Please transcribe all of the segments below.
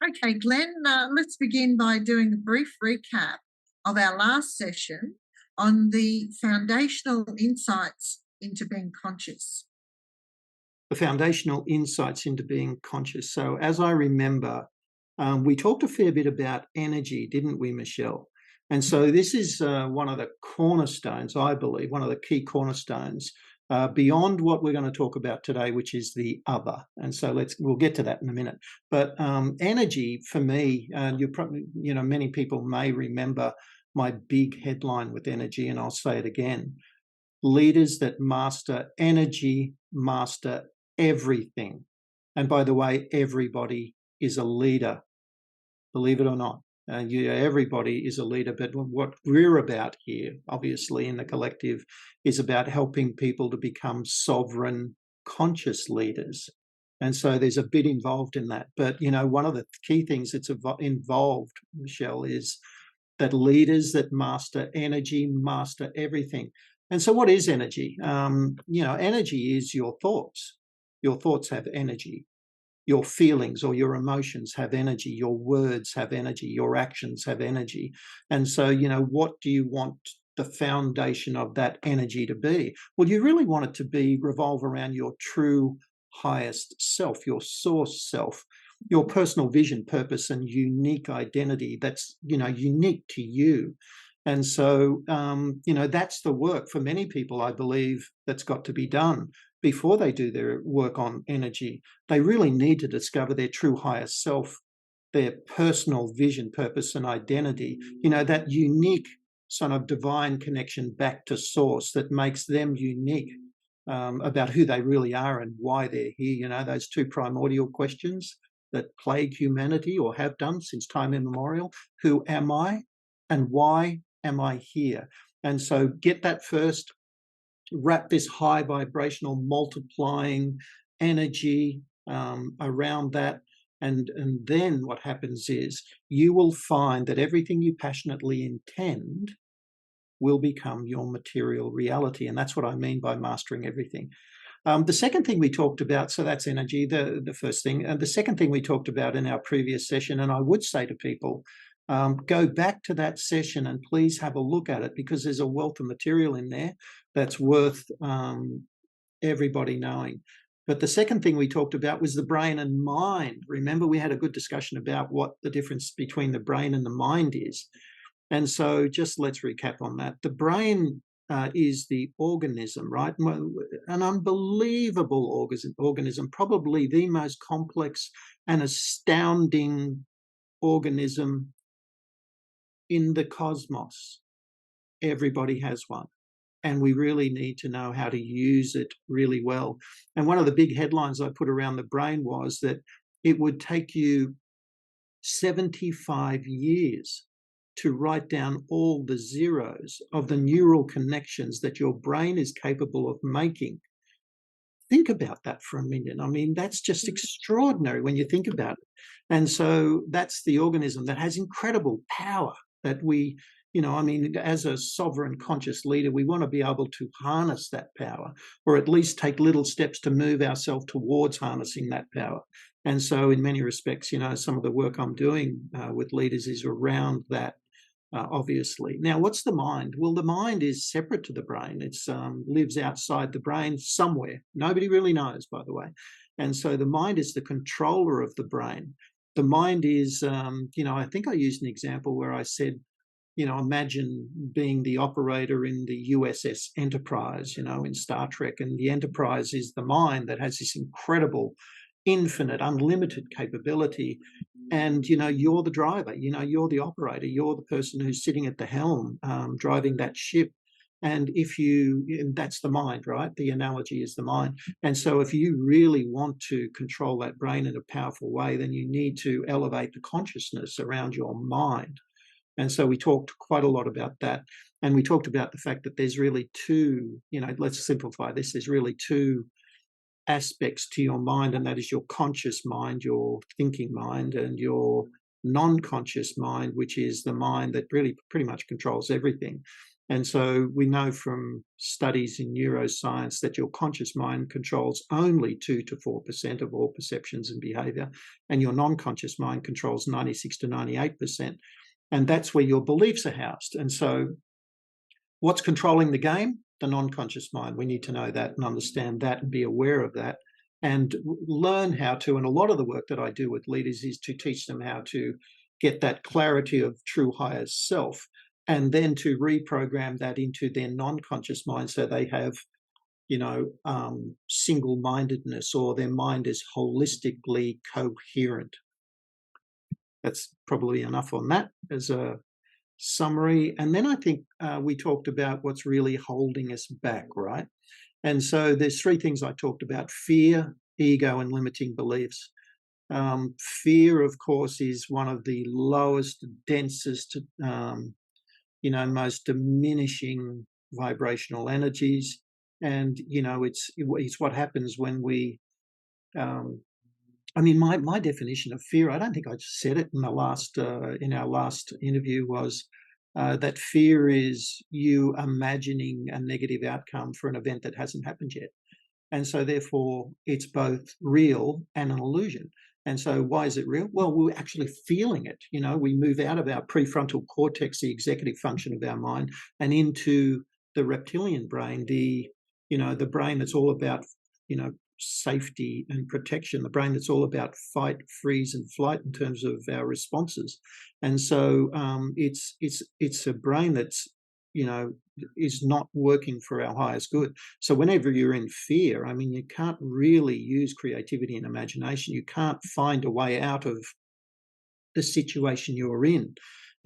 Okay, Glenn, let's begin by doing a brief recap of our last session on the foundational insights into being conscious. The foundational insights into being conscious. So as I remember, we talked a fair bit about energy, didn't we, Michelle? And so this is one of the cornerstones, I believe, one of the key cornerstones beyond what we're going to talk about today, which is the other. And so we'll get to that in a minute. But energy, for me, you probably, many people may remember my big headline with energy, and I'll say it again: leaders that master energy master everything. And by the way, everybody is a leader, believe it or not. Everybody is a leader, but what we're about here, obviously, in the collective, is about helping people to become sovereign, conscious leaders. And so there's a bit involved in that. But, one of the key things that's involved, Michelle, is that leaders that master energy master everything. And so what is energy? Energy is your thoughts. Your thoughts have energy. Your feelings or your emotions have energy. Your words have energy. Your actions have energy. And so, what do you want the foundation of that energy to be? Well, you really want it to revolve around your true highest self, your source self, your personal vision, purpose, and unique identity that's, unique to you. And so, that's the work for many people, I believe, that's got to be done before they do their work on energy. They really need to discover their true highest self, their personal vision, purpose, and identity, that unique sort of divine connection back to source that makes them unique about who they really are and why they're here. Those two primordial questions that plague humanity or have done since time immemorial. Who am I and why am I here? And so get that first, wrap this high vibrational multiplying energy around that. And then what happens is you will find that everything you passionately intend will become your material reality. And that's what I mean by mastering everything. The second thing we talked about, so that's energy, the first thing. And the second thing we talked about in our previous session, and I would say to people, go back to that session and please have a look at it, because there's a wealth of material in there that's worth everybody knowing. But the second thing we talked about was the brain and mind. Remember, we had a good discussion about what the difference between the brain and the mind is. And so just let's recap on that. The brain is the organism, right? An unbelievable organism, probably the most complex and astounding organism in the cosmos. Everybody has one. And we really need to know how to use it really well. And one of the big headlines I put around the brain was that it would take you 75 years to write down all the zeros of the neural connections that your brain is capable of making. Think about that for a minute. I mean, that's just extraordinary when you think about it. And so that's the organism that has incredible power that we, as a sovereign conscious leader, we want to be able to harness that power, or at least take little steps to move ourselves towards harnessing that power. And so in many respects, some of the work I'm doing with leaders is around that. Obviously. Now, what's the mind? Well, the mind is separate to the brain. It lives outside the brain somewhere. Nobody really knows, by the way. And so the mind is the controller of the brain. The mind is, I think I used an example where I said, imagine being the operator in the USS Enterprise, in Star Trek, and the Enterprise is the mind that has this incredible, infinite, unlimited capability. And, you're the driver, you're the operator, you're the person who's sitting at the helm, driving that ship. And that's the mind, right? The analogy is the mind. And so if you really want to control that brain in a powerful way, then you need to elevate the consciousness around your mind. And so we talked quite a lot about that. And we talked about the fact that there's really two, let's simplify this, there's really two aspects to your mind, and that is your conscious mind, your thinking mind, and your non-conscious mind, which is the mind that really pretty much controls everything. And so we know from studies in neuroscience that your conscious mind controls only 2 to 4% of all perceptions and behavior, and your non-conscious mind controls 96 to 98%. And that's where your beliefs are housed. And so what's controlling the game? The non-conscious mind. We need to know that and understand that and be aware of that and learn how to. And a lot of the work that I do with leaders is to teach them how to get that clarity of true higher self, and then to reprogram that into their non-conscious mind so they have, single-mindedness, or their mind is holistically coherent. That's probably enough on that as a summary. And then I think we talked about what's really holding us back, right? And so there's three things I talked about: fear, ego, and limiting beliefs. Fear, of course, is one of the lowest, densest, most diminishing vibrational energies. And, it's what happens when we, my definition of fear, I don't think I just said it in our last interview, was that fear is you imagining a negative outcome for an event that hasn't happened yet. And so therefore it's both real and an illusion. And so why is it real? Well, we're actually feeling it. We move out of our prefrontal cortex, the executive function of our mind, and into the reptilian brain, the brain that's all about, safety and protection, the brain that's all about fight, freeze, and flight in terms of our responses. And so it's a brain that's, is not working for our highest good. So whenever you're in fear, you can't really use creativity and imagination. You can't find a way out of the situation you're in.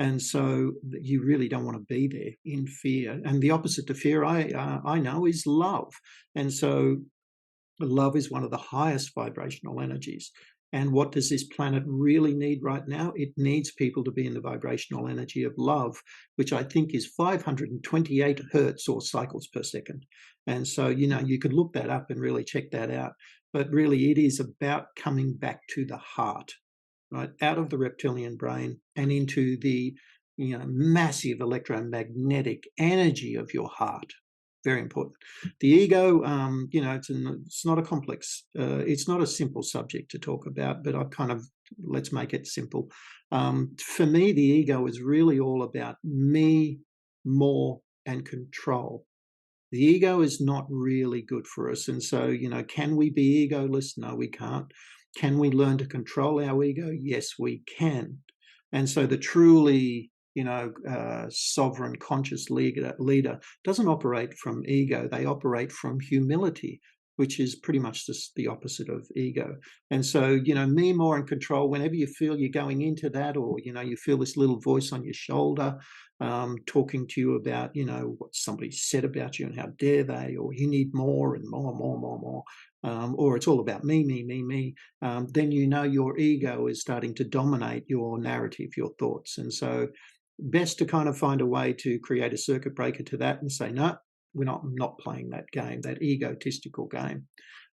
And so you really don't want to be there in fear. And the opposite to fear, I know, is love. And so love is one of the highest vibrational energies. And what does this planet really need right now? It needs people to be in the vibrational energy of love, which I think is 528 hertz or cycles per second. And so, you could look that up and really check that out. But really, it is about coming back to the heart, right? Out of the reptilian brain and into the, massive electromagnetic energy of your heart. Very important. The ego, it's not a complex, it's not a simple subject to talk about, but let's make it simple. For me, the ego is really all about me, more, and control. The ego is not really good for us. And so, can we be egoless? No, we can't. Can we learn to control our ego? Yes, we can. And so the truly sovereign conscious leader doesn't operate from ego. They operate from humility, which is pretty much just the opposite of ego. And so, me, more, and control, whenever you feel you're going into that, or, you feel this little voice on your shoulder talking to you about, what somebody said about you and how dare they, or you need more and more, or it's all about me, then your ego is starting to dominate your narrative, your thoughts. And so best to kind of find a way to create a circuit breaker to that and say, no, we're not playing that game, that egotistical game.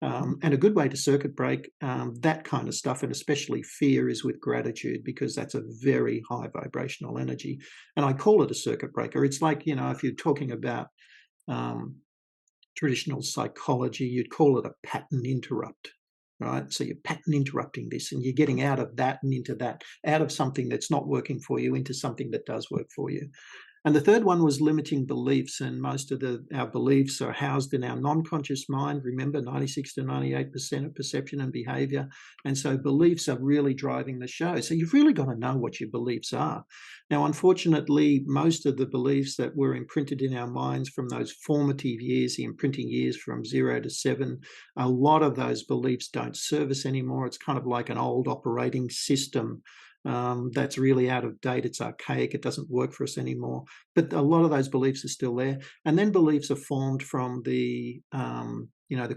And a good way to circuit break that kind of stuff, and especially fear, is with gratitude, because that's a very high vibrational energy. And I call it a circuit breaker. It's like, if you're talking about traditional psychology, you'd call it a pattern interrupt. Right? So you're pattern interrupting this, and you're getting out of that and into that, out of something that's not working for you into something that does work for you. And the third one was limiting beliefs, and most of our beliefs are housed in our non-conscious mind. Remember, 96 to 98% of perception and behavior. And so beliefs are really driving the show. So you've really got to know what your beliefs are. Now, unfortunately, most of the beliefs that were imprinted in our minds from those formative years, the imprinting years from 0 to 7, a lot of those beliefs don't serve us anymore. It's kind of like an old operating system that's really out of date. It's archaic. It doesn't work for us anymore. But a lot of those beliefs are still there. And then beliefs are formed from the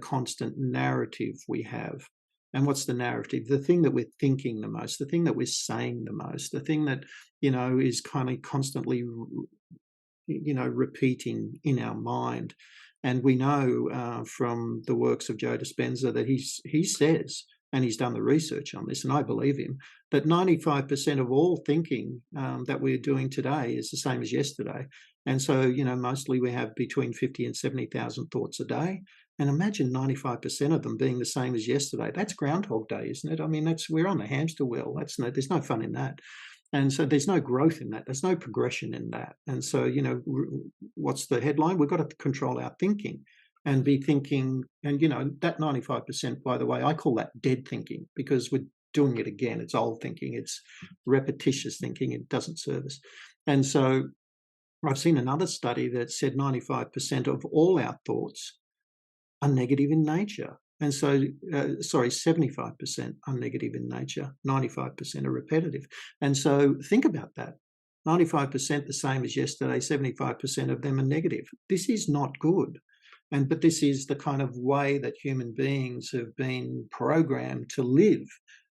constant narrative we have. And what's the narrative? The thing that we're thinking the most, the thing that we're saying the most, the thing that, is kind of constantly, repeating in our mind. And we know from the works of Joe Dispenza that he says, and he's done the research on this, and I believe him, that 95% of all thinking that we're doing today is the same as yesterday. And so, mostly we have between 50 and 70,000 thoughts a day. And imagine 95% of them being the same as yesterday. That's Groundhog Day, isn't it? I mean, we're on the hamster wheel. There's no fun in that. And so there's no growth in that. There's no progression in that. And so, what's the headline? We've got to control our thinking and be thinking. And, that 95%, by the way, I call that dead thinking, because we're doing it again. It's old thinking. It's repetitious thinking. It doesn't serve us. And so I've seen another study that said 95% of all our thoughts are negative in nature. And so, 75% are negative in nature, 95% are repetitive. And so think about that. 95% the same as yesterday, 75% of them are negative. This is not good. But this is the kind of way that human beings have been programmed to live.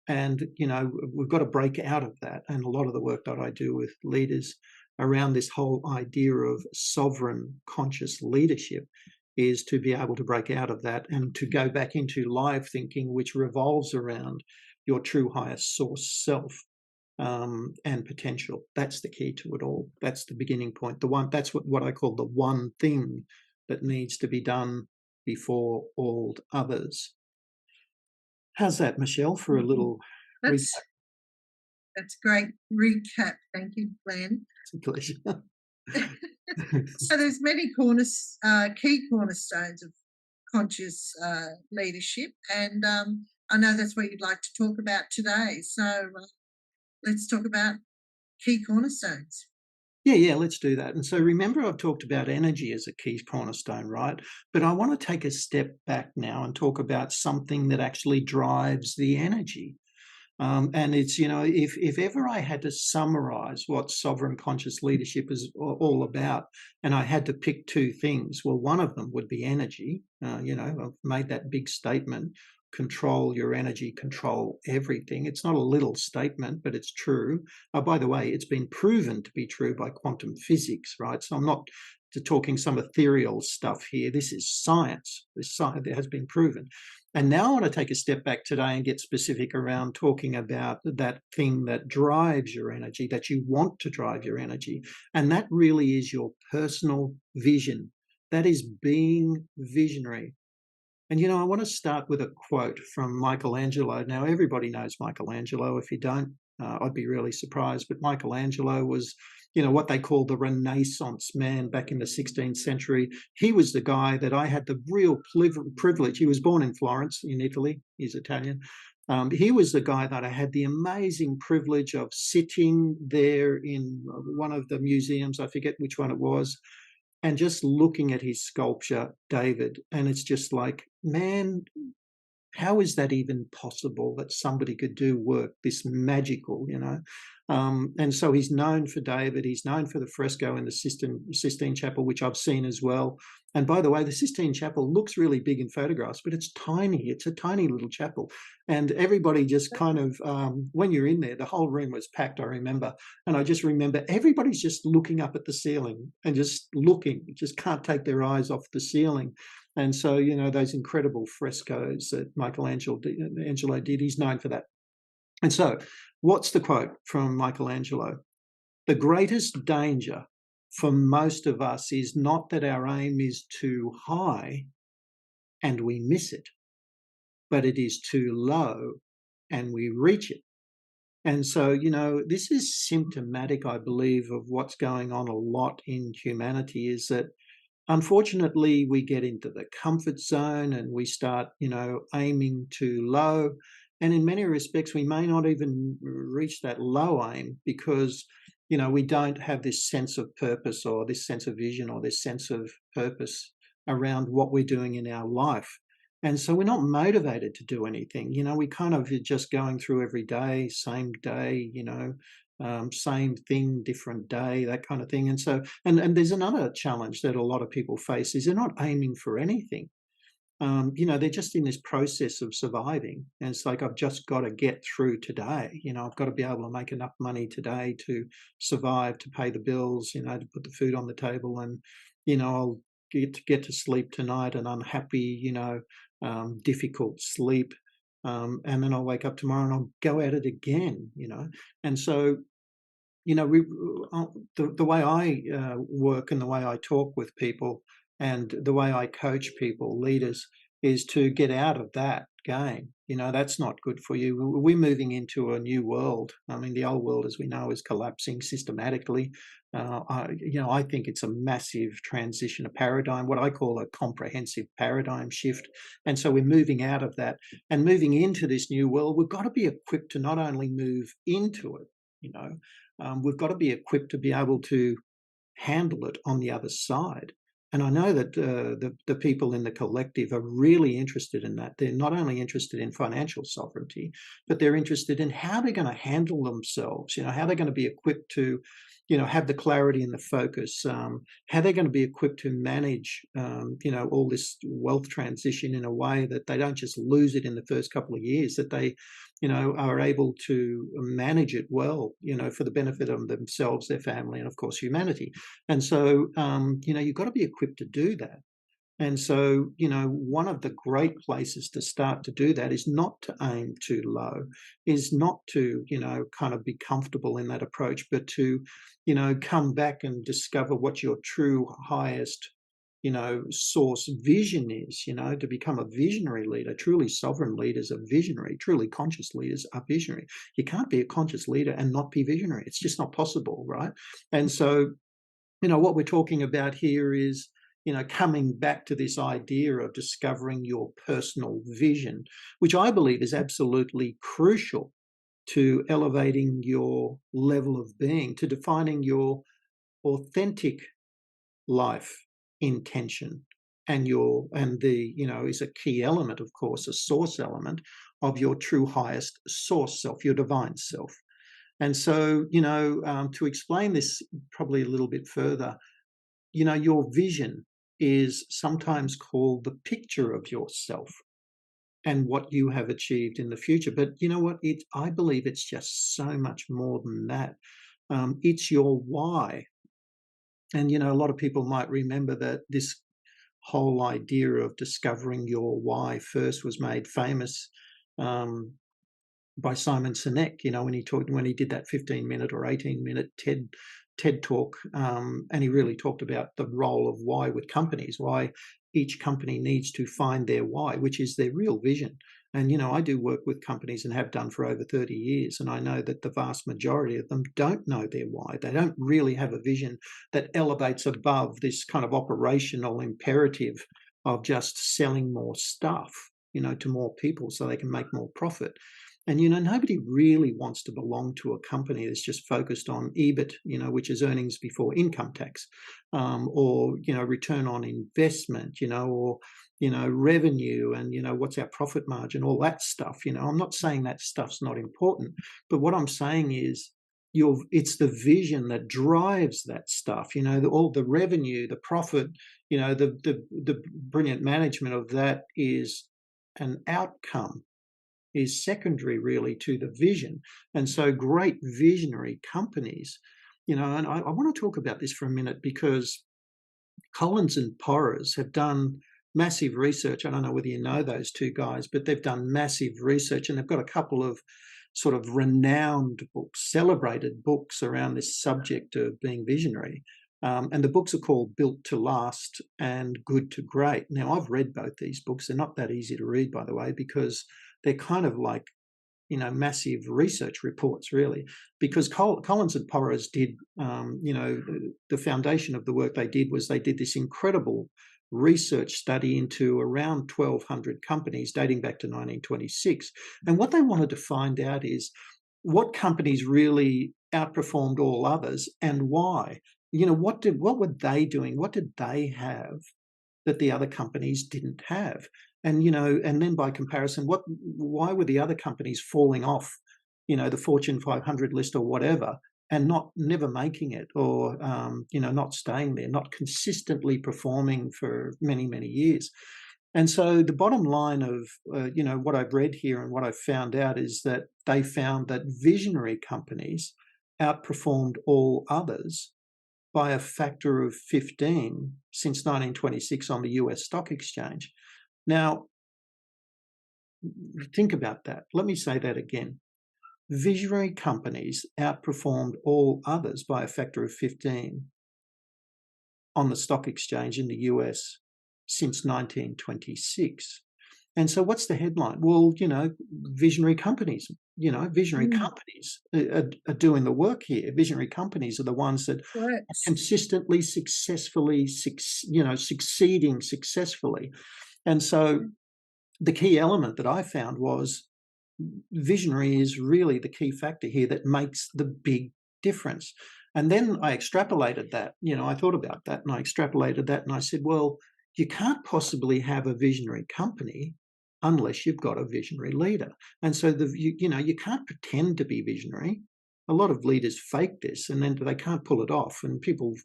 And, we've got to break out of that. And a lot of the work that I do with leaders around this whole idea of sovereign conscious leadership is to be able to break out of that and to go back into live thinking, which revolves around your true highest source self and potential. That's the key to it all. That's the beginning point. That's what I call the one thing that needs to be done before all others. How's that, Michelle, for a little recap? That's great recap. Thank you, Glen. It's a pleasure. So there's many key cornerstones of conscious leadership, and I know that's what you'd like to talk about today. So let's talk about key cornerstones. Yeah, let's do that. And so remember, I've talked about energy as a key cornerstone, right? But I want to take a step back now and talk about something that actually drives the energy. And it's, if ever I had to summarize what sovereign conscious leadership is all about, and I had to pick two things, well, one of them would be energy. I've made that big statement, control your energy, control everything. It's not a little statement, but it's true. By the way, it's been proven to be true by quantum physics, right? So I'm not talking some ethereal stuff here. This is science. It has been proven. And now I want to take a step back today and get specific around talking about that thing that drives your energy, that you want to drive your energy. And that really is your personal vision. That is being visionary. And, I want to start with a quote from Michelangelo. Now, everybody knows Michelangelo. If you don't, I'd be really surprised. But Michelangelo was, what they call the Renaissance man back in the 16th century. He was the guy that I had the real privilege. He was born in Florence in Italy. He's Italian. He was the guy that I had the amazing privilege of sitting there in one of the museums. I forget which one it was. And just looking at his sculpture, David, and it's just like, man, how is that even possible that somebody could do work this magical, And so he's known for David. He's known for the fresco in the Sistine Chapel, which I've seen as well. And by the way, the Sistine Chapel looks really big in photographs, but it's tiny. It's a tiny little chapel. And everybody just kind of, when you're in there, the whole room was packed, I remember. And I just remember everybody's just looking up at the ceiling and just looking, just can't take their eyes off the ceiling. And so, those incredible frescoes that Michelangelo did, he's known for that. And so, what's the quote from Michelangelo? The greatest danger for most of us is not that our aim is too high and we miss it, but it is too low and we reach it. And so, this is symptomatic, I believe, of what's going on a lot in humanity, is that unfortunately, we get into the comfort zone and we start, aiming too low. And in many respects, we may not even reach that low aim because, we don't have this sense of purpose or this sense of vision or this sense of purpose around what we're doing in our life. And so we're not motivated to do anything. We kind of are just going through every day, same day, same thing, different day, that kind of thing. And so, and there's another challenge that a lot of people face is they're not aiming for anything. They're just in this process of surviving. And it's like, I've just got to get through today. I've got to be able to make enough money today to survive, to pay the bills, to put the food on the table. And, I'll get to sleep tonight, an unhappy, difficult sleep. And then I'll wake up tomorrow and I'll go at it again, And so you know, the way I work and the way I talk with people and the way I coach people, leaders, is to get out of that game. That's not good for you. We're moving into a new world. I mean, the old world, as we know, is collapsing systematically. I think it's a massive transition, a paradigm, what I call a comprehensive paradigm shift. And so we're moving out of that and moving into this new world. We've got to be equipped to not only move into it, we've got to be equipped to be able to handle it on the other side. And I know that the people in the collective are really interested in that. They're not only interested in financial sovereignty, but they're interested in how they're going to handle themselves, how they're going to be equipped to, have the clarity and the focus, how they're going to be equipped to manage, all this wealth transition in a way that they don't just lose it in the first couple of years, that they, are able to manage it well, for the benefit of themselves, their family, and of course humanity. And so, you've got to be equipped to do that. And so, one of the great places to start to do that is not to aim too low, is not to, kind of be comfortable in that approach, but to, come back and discover what your true highest, source vision is, to become a visionary leader. Truly sovereign leaders are visionary. Truly conscious leaders are visionary. You can't be a conscious leader and not be visionary. It's just not possible, right? And so, what we're talking about here is, coming back to this idea of discovering your personal vision, which I believe is absolutely crucial to elevating your level of being, to defining your authentic life intention, and is a key element, of course, a source element of your true highest source self, your divine self. And so, to explain this probably a little bit further, your vision is sometimes called the picture of yourself and what you have achieved in the future. But you know what? I believe it's just so much more than that. It's your why. And, a lot of people might remember that this whole idea of discovering your why first was made famous by Simon Sinek, when he did that 15-minute or 18-minute TED talk, and he really talked about the role of why with companies, why each company needs to find their why, which is their real vision. And, I do work with companies and have done for over 30 years. And I know that the vast majority of them don't know their why. They don't really have a vision that elevates above this kind of operational imperative of just selling more stuff, to more people so they can make more profit. And, nobody really wants to belong to a company that's just focused on EBIT, which is earnings before income tax, or, return on investment, or, revenue and, what's our profit margin, all that stuff. I'm not saying that stuff's not important, but what I'm saying is it's the vision that drives that stuff, all the revenue, the profit, the brilliant management of that is an outcome, is secondary really to the vision. And so great visionary companies, and I want to talk about this for a minute because Collins and Porras have done massive research. I don't know whether you know those two guys, but they've done massive research and they've got a couple of sort of renowned books, celebrated books around this subject of being visionary. And the books are called Built to Last and Good to Great. Now, I've read both these books. They're not that easy to read, by the way, because they're kind of like, massive research reports, really, because Collins and Porras did, the foundation of the work they did was they did this incredible research study into around 1,200 companies dating back to 1926. And what they wanted to find out is what companies really outperformed all others and why. What were they doing? What did they have that the other companies didn't have? And, and then by comparison, why were the other companies falling off, the Fortune 500 list or whatever, and never making it, or, not staying there, not consistently performing for many, many years? And so the bottom line of, what I've read here and what I've found out is that they found that visionary companies outperformed all others by a factor of 15 since 1926 on the US stock exchange. Now, think about that. Let me say that again. visionary companies outperformed all others by a factor of 15 on the stock exchange in the US since 1926. And so what's the headline? Well, visionary companies, visionary Mm, companies are doing the work here. Visionary companies are the ones that are correct. consistently, successfully, succeeding successfully. And so the key element that I found was visionary is really the key factor here that makes the big difference. And then I extrapolated that, I thought about that and I extrapolated that and I said, well, you can't possibly have a visionary company unless you've got a visionary leader. And so you can't pretend to be visionary. A lot of leaders fake this and then they can't pull it off, and people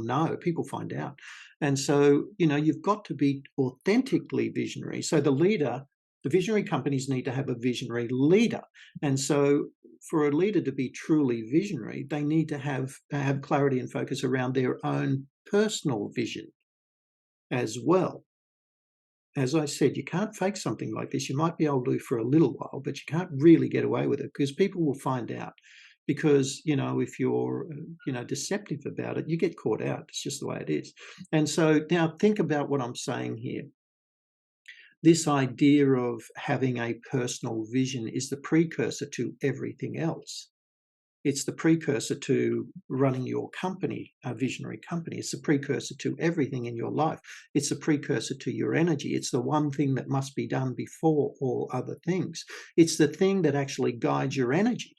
know, people find out. And so, you've got to be authentically visionary. So the visionary companies need to have a visionary leader. And so for a leader to be truly visionary, they need to have clarity and focus around their own personal vision as well. As I said, you can't fake something like this. You might be able to for a little while, but you can't really get away with it because people will find out. Because, if you're, deceptive about it, you get caught out. It's just the way it is. And so now think about what I'm saying here. This idea of having a personal vision is the precursor to everything else. It's the precursor to running your company, a visionary company. It's the precursor to everything in your life. It's the precursor to your energy. It's the one thing that must be done before all other things. It's the thing that actually guides your energy,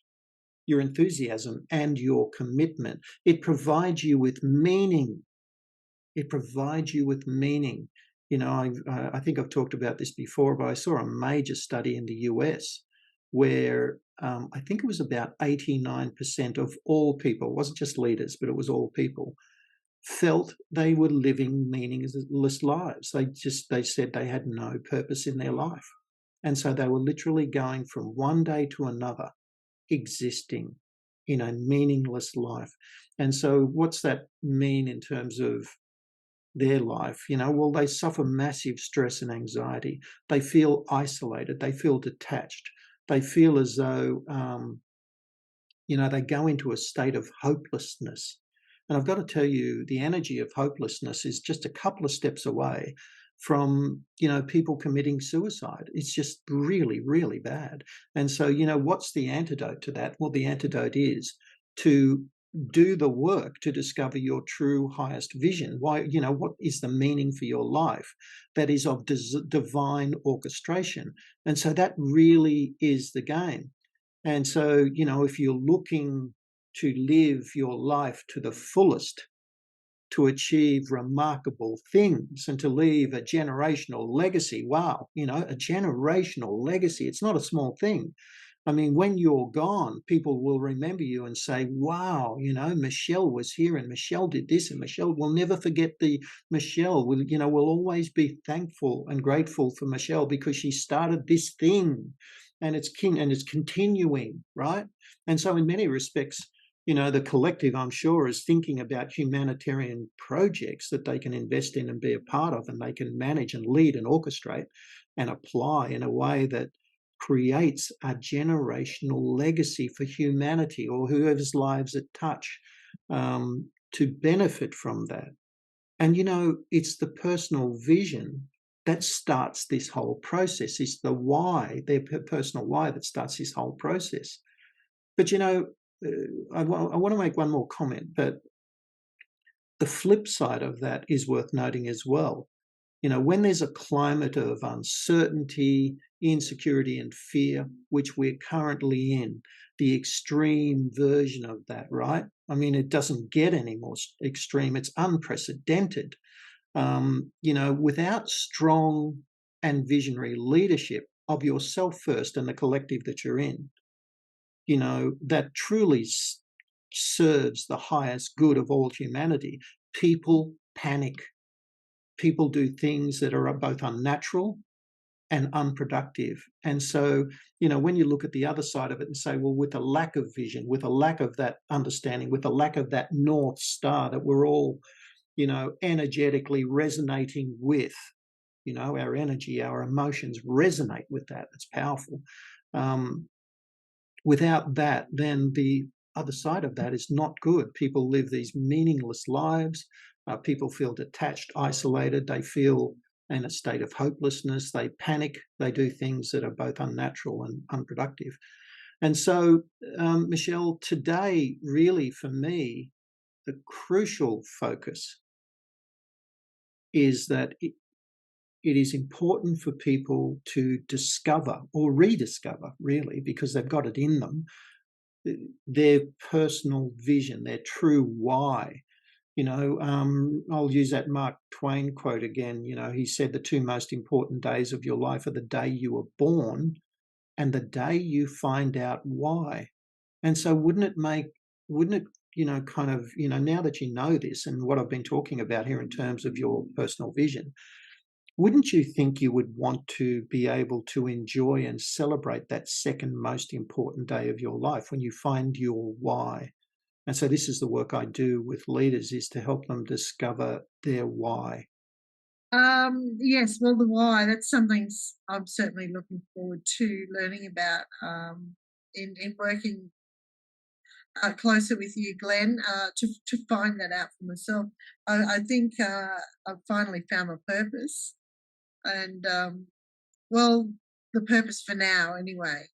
your enthusiasm, and your commitment. It provides you with meaning. It provides you with meaning. I think I've talked about this before, but I saw a major study in the US where I think it was about 89% of all people, it wasn't just leaders, but it was all people, felt they were living meaningless lives. They said they had no purpose in their life. And so they were literally going from one day to another, existing in a meaningless life. And so what's that mean in terms of their life? Well, they suffer massive stress and anxiety. They feel isolated. They feel detached. They feel as though, they go into a state of hopelessness. And I've got to tell you, the energy of hopelessness is just a couple of steps away from, people committing suicide. It's just really, really bad. And so, what's the antidote to that? Well, the antidote is to do the work to discover your true highest vision. Why, what is the meaning for your life that is of divine orchestration? And so that really is the game. And so, if you're looking to live your life to the fullest, to achieve remarkable things and to leave a generational legacy, wow, a generational legacy, it's not a small thing. I mean, when you're gone, people will remember you and say, wow, Michelle was here and Michelle did this and Michelle will never forget the Michelle. We'll always be thankful and grateful for Michelle because she started this thing and it's continuing, right? And so in many respects, the collective, I'm sure, is thinking about humanitarian projects that they can invest in and be a part of, and they can manage and lead and orchestrate and apply in a way that creates a generational legacy for humanity or whoever's lives it touch, to benefit from that. And, it's the personal vision that starts this whole process. It's the why, their personal why, that starts this whole process. But, I want to make one more comment, but the flip side of that is worth noting as well. When there's a climate of uncertainty, insecurity, and fear, which we're currently in, the extreme version of that, right? I mean, it doesn't get any more extreme. It's unprecedented. Without strong and visionary leadership of yourself first and the collective that you're in, that truly serves the highest good of all humanity, people panic. People do things that are both unnatural and unproductive. And so, when you look at the other side of it and say, well, with a lack of vision, with a lack of that understanding, with a lack of that North Star that we're all, energetically resonating with, our energy, our emotions resonate with that. It's powerful. without that, then the other side of that is not good. People live these meaningless lives. People feel detached, isolated. They feel in a state of hopelessness. They panic. They do things that are both unnatural and unproductive. And so, Michelle, today, really for me, the crucial focus is that it is important for people to discover or rediscover, really, because they've got it in them, their personal vision, their true why. I'll use that Mark Twain quote again. He said the two most important days of your life are the day you were born and the day you find out why. And so wouldn't it, now that you know this and what I've been talking about here in terms of your personal vision, wouldn't you think you would want to be able to enjoy and celebrate that second most important day of your life when you find your why? And so this is the work I do with leaders, is to help them discover their why. Yes, well, the why, that's something I'm certainly looking forward to learning about in working closer with you, Glenn, to find that out for myself. I think I've finally found my purpose, and well, the purpose for now, anyway.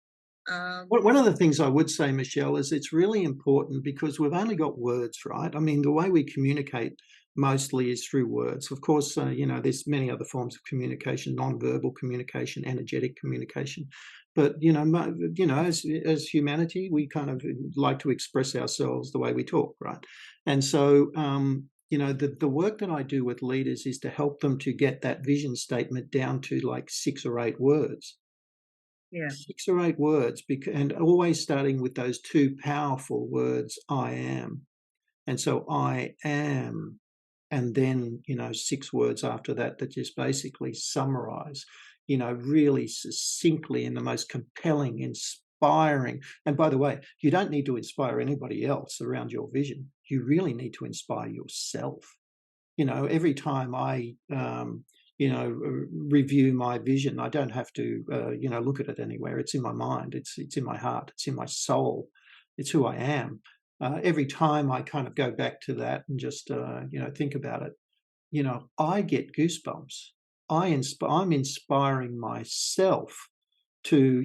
One of the things I would say, Michelle, is it's really important because we've only got words, right? I mean, the way we communicate mostly is through words. Of course, there's many other forms of communication, non-verbal communication, energetic communication. But, as humanity, we kind of like to express ourselves the way we talk, right? And so, the work that I do with leaders is to help them to get that vision statement down to like 6 or 8 words. Yeah. 6 or 8 words, and always starting with those 2 powerful words, I am. And so I am, and then, 6 words after that just basically summarize, really succinctly in the most compelling, inspiring. And by the way, you don't need to inspire anybody else around your vision. You really need to inspire yourself. Every time I review my vision, I don't have to look at it anywhere. It's in my mind, it's in my heart, it's in my soul, it's who I am. Every time I kind of go back to that and just think about it, I get goosebumps. I'm inspiring myself to,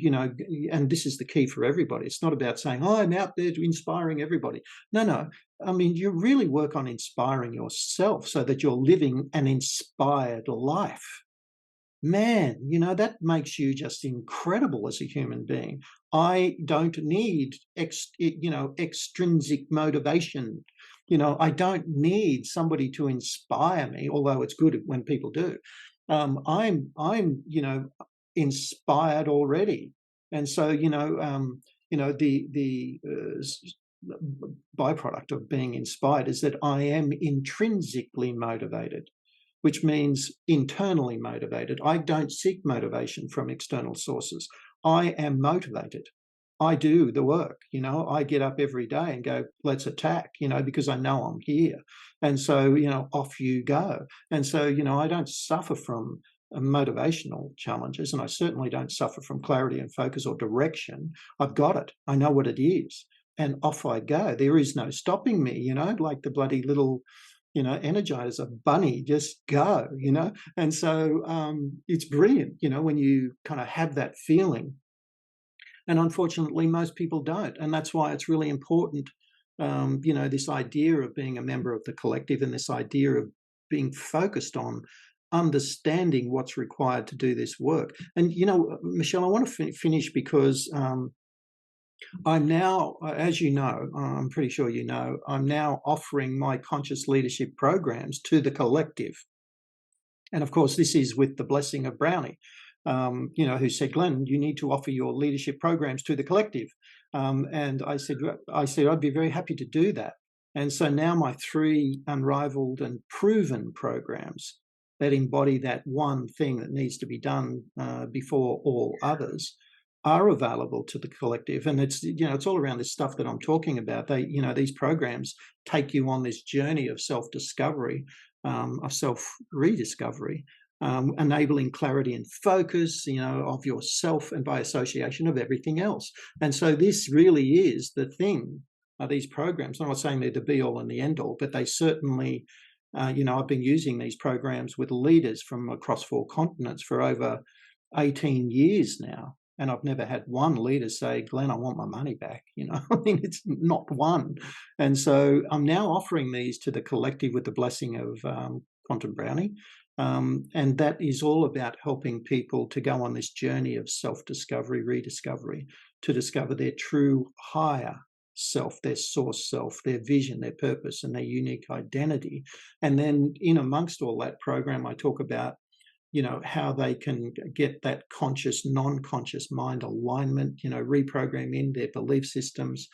and this is the key for everybody. It's not about saying, oh, I'm out there to inspiring everybody. No. I mean, you really work on inspiring yourself so that you're living an inspired life. Man, that makes you just incredible as a human being. I don't need extrinsic motivation. I don't need somebody to inspire me, although it's good when people do. I'm inspired already. And so, the byproduct of being inspired is that I am intrinsically motivated, which means internally motivated. I don't seek motivation from external sources. I am motivated. I do the work, I get up every day and go, let's attack, because I know I'm here. And so, off you go. And so, I don't suffer from motivational challenges, and I certainly don't suffer from clarity and focus or direction. I've got it. I know what it is. And off I go. There is no stopping me, like the bloody little, energizer bunny, just go, And so it's brilliant, when you kind of have that feeling. And unfortunately, most people don't. And that's why it's really important, this idea of being a member of the collective and this idea of being focused on understanding what's required to do this work. And, Michelle, I want to finish because I'm now, as you know, I'm pretty sure you know, I'm now offering my conscious leadership programs to the collective. And of course, this is with the blessing of Brownie, who said, Glenn, you need to offer your leadership programs to the collective. And I said, I'd be very happy to do that. And so now my 3 unrivaled and proven programs that embody that one thing that needs to be done before all others are available to the collective. And it's, it's all around this stuff that I'm talking about. These programs take you on this journey of self-discovery, of self-rediscovery, enabling clarity and focus, of yourself and by association of everything else. And so this really is the thing. These programs, I'm not saying they're the be all and the end all, but they certainly, I've been using these programs with leaders from across 4 continents for over 18 years now. And I've never had one leader say, Glenn, I want my money back. I mean, it's not one. And so I'm now offering these to the collective with the blessing of Quantum Brownie. And that is all about helping people to go on this journey of self-discovery, rediscovery, to discover their true higher self, their source self, their vision, their purpose, and their unique identity. And then in amongst all that program, I talk about how they can get that conscious, non-conscious mind alignment, reprogram in their belief systems.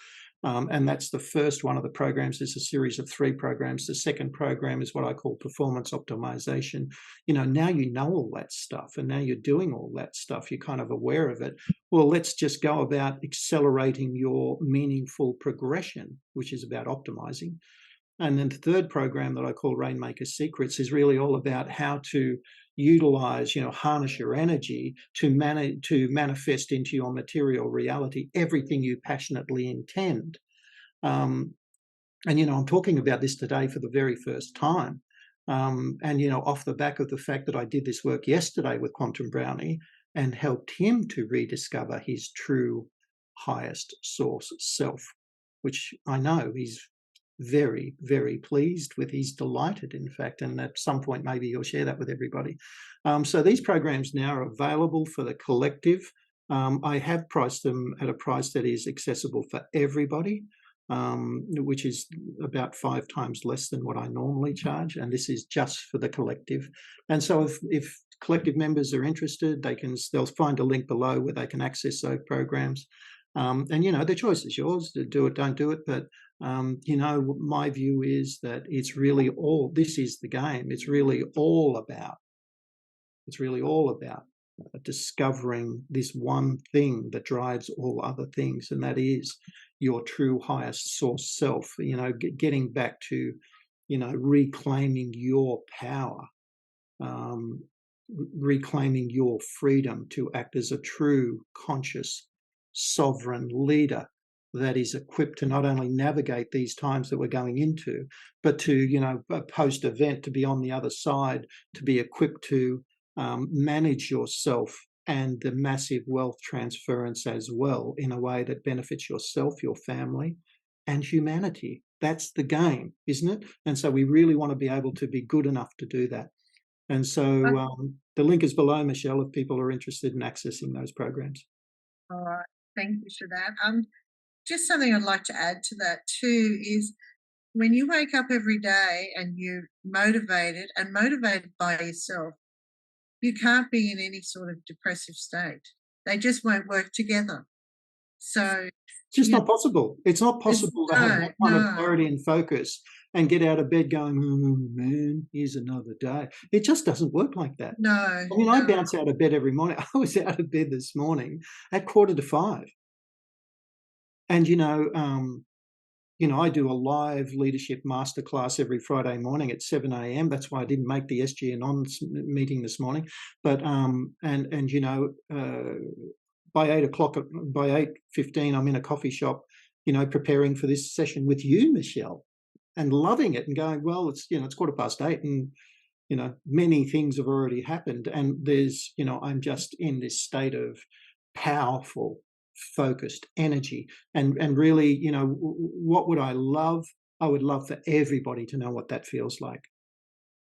And that's the first one of the programs. There's a series of 3 programs. The second program is what I call performance optimization. Now you know all that stuff, and now you're doing all that stuff. You're kind of aware of it. Well, let's just go about accelerating your meaningful progression, which is about optimizing. And then the third program that I call Rainmaker Secrets is really all about how to utilize, harness your energy to manifest into your material reality everything you passionately intend. And, I'm talking about this today for the very first time. And, off the back of the fact that I did this work yesterday with Quantum Brownie and helped him to rediscover his true highest source self, which I know he's very, very pleased with. He's delighted, in fact, and at some point maybe he'll share that with everybody. So these programs now are available for the collective. I have priced them at a price that is accessible for everybody, which is about 5 times less than what I normally charge, and this is just for the collective. And so if collective members are interested, they'll find a link below where they can access those programs. And the choice is yours to do it, don't do it. But my view is that this is the game. It's really all about discovering this one thing that drives all other things, and that is your true highest source self. Getting back to, reclaiming your power, reclaiming your freedom to act as a true conscious sovereign leader that is equipped to not only navigate these times that we're going into, but to, post-event, to be on the other side, to be equipped to manage yourself and the massive wealth transference as well in a way that benefits yourself, your family, and humanity. That's the game, isn't it? And so we really want to be able to be good enough to do that. And so the link is below, Michelle, if people are interested in accessing those programs. All right. Thank you for that. Just something I'd like to add to that too is when you wake up every day and you're motivated by yourself, you can't be in any sort of depressive state. They just won't work together. So it's just not possible. It's not possible to have that kind of clarity and focus and get out of bed going, oh, man, here's another day. It just doesn't work like that. No. I mean, I bounce out of bed every morning. I was out of bed this morning at 4:45. And, I do a live leadership masterclass every Friday morning at 7 a.m. That's why I didn't make the SGN meeting this morning. But, by 8:00, by 8:15, I'm in a coffee shop, preparing for this session with you, Michelle, and loving it and going, well, it's 8:15 and, many things have already happened. And there's, I'm just in this state of powerful, focused energy. And really, what would I love? I would love for everybody to know what that feels like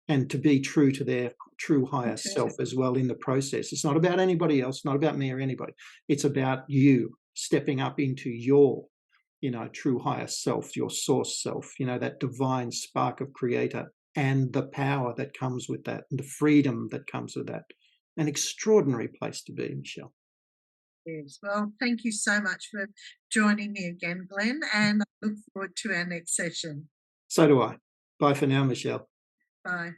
and to be true to their true higher self as well in the process. It's not about anybody else, not about me or anybody. It's about you stepping up into your, true higher self, your source self, that divine spark of creator and the power that comes with that and the freedom that comes with that. An extraordinary place to be, Michelle. Yes. Well, thank you so much for joining me again, Glenn, and I look forward to our next session. So do I. Bye for now, Michelle. Bye.